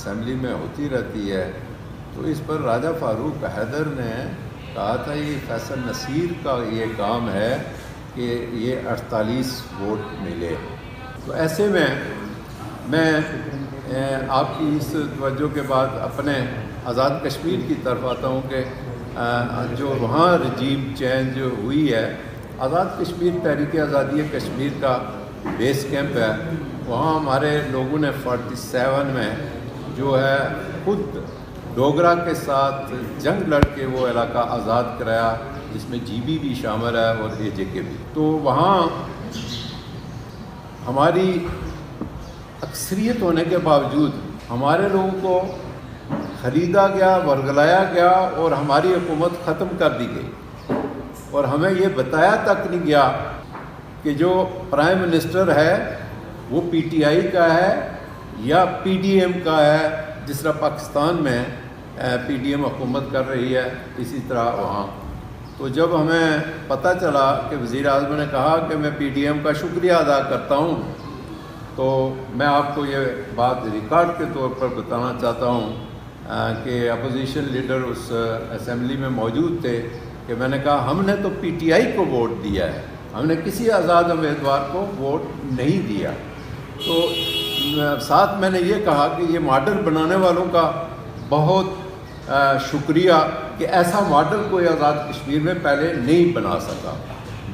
Assembly میں ہوتی رہتی ہے، تو اس پر راجہ فاروق حیدر نے کہا تھا یہ فیصل نصیر کا یہ کام ہے کہ یہ 48 ووٹ ملے۔ تو ایسے میں آپ کی اس توجہ کے بعد اپنے آزاد کشمیر کی طرف آتا ہوں کہ جو وہاں رجیم چینج ہوئی ہے، آزاد کشمیر تحریک آزادی کشمیر کا بیس کیمپ ہے، وہاں ہمارے لوگوں نے 47 میں جو ہے خود ڈوگرا کے ساتھ جنگ لڑ کے وہ علاقہ آزاد کرایا، جس میں جی بی بھی شامل ہے اور اے جے کے بھی۔ تو وہاں ہماری اکثریت ہونے کے باوجود ہمارے لوگوں کو خریدا گیا، ورگلایا گیا اور ہماری حکومت ختم کر دی گئی، اور ہمیں یہ بتایا تک نہیں گیا کہ جو پرائم منسٹر ہے وہ پی ٹی آئی کا ہے یا پی ڈی ایم کا ہے، جس طرح پاکستان میں پی ڈی ایم حکومت کر رہی ہے اسی طرح وہاں۔ تو جب ہمیں پتہ چلا کہ وزیر اعظم نے کہا کہ میں پی ڈی ایم کا شکریہ ادا کرتا ہوں، تو میں آپ کو یہ بات ریکارڈ کے طور پر بتانا چاہتا ہوں کہ اپوزیشن لیڈر اس اسمبلی میں موجود تھے کہ میں نے کہا ہم نے تو پی ٹی آئی کو ووٹ دیا ہے، ہم نے کسی آزاد امیدوار کو ووٹ نہیں دیا۔ تو ساتھ میں نے یہ کہا کہ یہ ماڈل بنانے والوں کا بہت شکریہ کہ ایسا ماڈل کوئی آزاد کشمیر میں پہلے نہیں بنا سکا،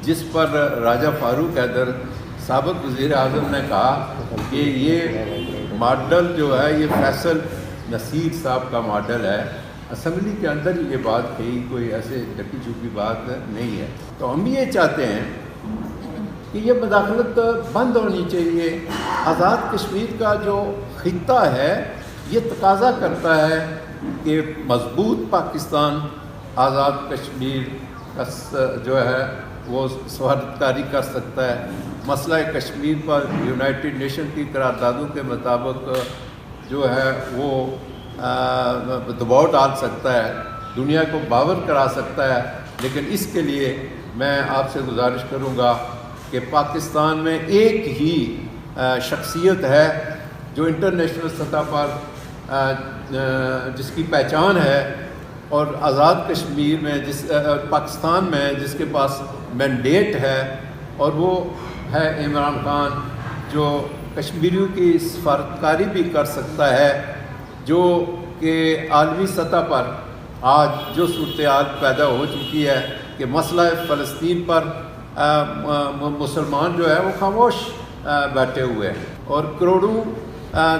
جس پر راجہ فاروق حیدر سابق وزیر اعظم نے کہا کہ یہ ماڈل جو ہے یہ فیصل نصیر صاحب کا ماڈل ہے۔ اسمبلی کے اندر یہ بات کہی، کوئی ایسے ڈکی چھپی بات نہیں ہے۔ تو ہم یہ چاہتے ہیں کہ یہ مداخلت بند ہونی چاہیے۔ آزاد کشمیر کا جو خطہ ہے یہ تقاضا کرتا ہے کہ مضبوط پاکستان آزاد کشمیر کا جو ہے وہ سفارتکاری کر سکتا ہے۔ مسئلہ کشمیر پر یونائٹڈ نیشن کی قراردادوں کے مطابق جو ہے وہ دباؤ ڈال سکتا ہے، دنیا کو باور کرا سکتا ہے۔ لیکن اس کے لیے میں آپ سے گزارش کروں گا کہ پاکستان میں ایک ہی شخصیت ہے جو انٹرنیشنل سطح پر جس کی پہچان ہے، اور آزاد کشمیر میں پاکستان میں جس کے پاس مینڈیٹ ہے، اور وہ ہے عمران خان، جو کشمیریوں کی سفارتکاری بھی کر سکتا ہے، جو کہ عالمی سطح پر آج جو صورتحال پیدا ہو چکی ہے کہ مسئلہ فلسطین پر مسلمان جو ہے وہ خاموش بیٹھے ہوئے ہیں، اور کروڑوں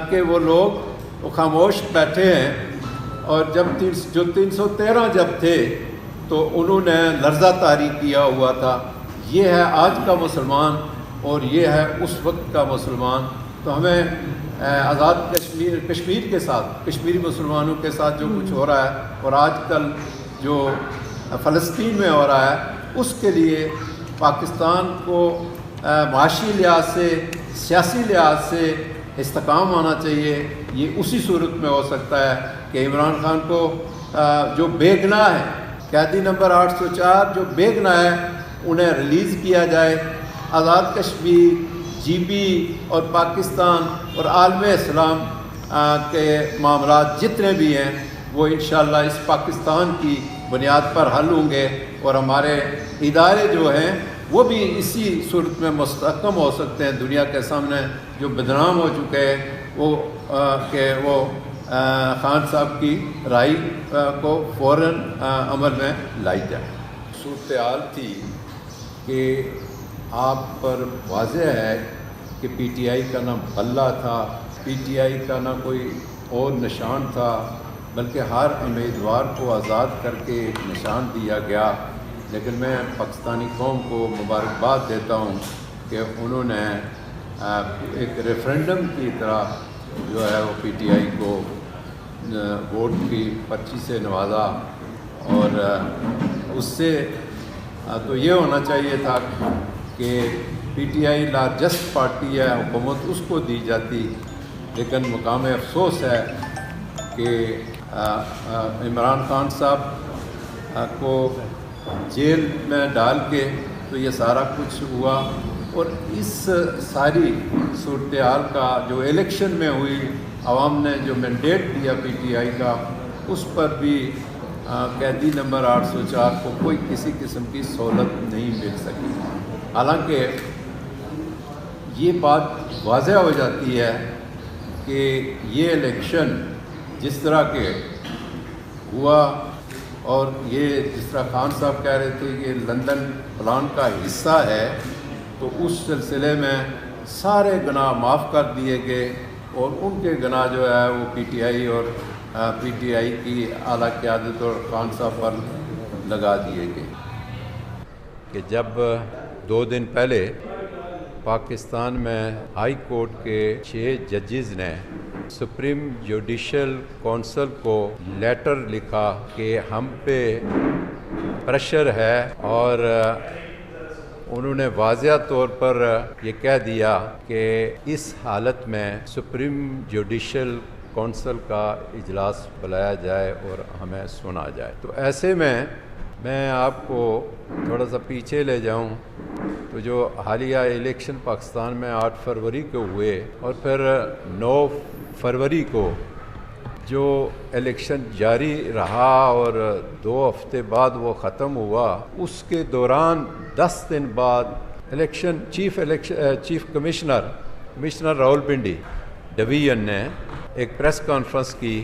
کے وہ لوگ وہ خاموش بیٹھے ہیں۔ اور جب 313 جب تھے تو انہوں نے لرزہ طاری کیا ہوا تھا۔ یہ ہے آج کا مسلمان اور یہ ہے اس وقت کا مسلمان۔ تو ہمیں آزاد کشمیر کے ساتھ، کشمیری مسلمانوں کے ساتھ جو کچھ ہو رہا ہے اور آج کل جو فلسطین میں ہو رہا ہے، اس کے لیے پاکستان کو معاشی لحاظ سے، سیاسی لحاظ سے استحکام آنا چاہیے۔ یہ اسی صورت میں ہو سکتا ہے کہ عمران خان کو جو بے گناہ ہے، قیدی نمبر 804 جو بے گناہ ہے، انہیں ریلیز کیا جائے۔ آزاد کشمیر، جی بی اور پاکستان اور عالم اسلام کے معاملات جتنے بھی ہیں وہ انشاءاللہ اس پاکستان کی بنیاد پر حل ہوں گے، اور ہمارے ادارے جو ہیں وہ بھی اسی صورت میں مستحکم ہو سکتے ہیں دنیا کے سامنے، جو بدنام ہو چکے ہیں وہ کہ وہ خان صاحب کی رائے کو فوراً عمل میں لائی جائے۔ صورتحال تھی کہ آپ پر واضح ہے کہ پی ٹی آئی کا نہ بلہ تھا، پی ٹی آئی کا نہ کوئی اور نشان تھا، بلکہ ہر امیدوار کو آزاد کر کے ایک نشان دیا گیا۔ لیکن میں پاکستانی قوم کو مبارکباد دیتا ہوں کہ انہوں نے ایک ریفرینڈم کی طرح جو ہے وہ پی ٹی آئی کو ووٹ کی پرچی سے نوازا، اور اس سے تو یہ ہونا چاہیے تھا کہ P T I largest party ہے، حکومت اس کو دی جاتی۔ لیکن مقام افسوس ہے کہ عمران خان صاحب کو جیل میں ڈال کے تو یہ سارا کچھ ہوا، اور اس ساری صورتحال کا جو الیکشن میں ہوئی عوام نے جو مینڈیٹ دیا پی ٹی آئی کا، اس پر بھی قیدی نمبر 804 کو کوئی کسی قسم کی سہولت نہیں مل سکی۔ حالانکہ یہ بات واضح ہو جاتی ہے کہ یہ الیکشن جس طرح کے ہوا، اور یہ جس طرح خان صاحب کہہ رہے تھے کہ لندن پلان کا حصہ ہے، تو اس سلسلے میں سارے گناہ معاف کر دیے گئے، اور ان کے گناہ جو ہے وہ پی ٹی آئی اور پی ٹی آئی کی اعلیٰ قیادت اور خان صاحب پر لگا دیے گئے۔ کہ جب 2 دن پہلے پاکستان میں ہائی کورٹ کے 6 ججز نے سپریم جوڈیشل کونسل کو لیٹر لکھا کہ ہم پہ پریشر ہے، اور انہوں نے واضح طور پر یہ کہہ دیا کہ اس حالت میں سپریم جوڈیشل کونسل کا اجلاس بلایا جائے اور ہمیں سنا جائے۔ تو ایسے میں آپ کو تھوڑا سا پیچھے لے جاؤں تو جو حالیہ الیکشن پاکستان میں 8 فروری کو ہوئے، اور پھر 9 فروری کو جو الیکشن جاری رہا اور 2 ہفتے بعد وہ ختم ہوا، اس کے دوران 10 دن بعد chief commissioner Rawal Pindi division نے ایک پریس کانفرنس کی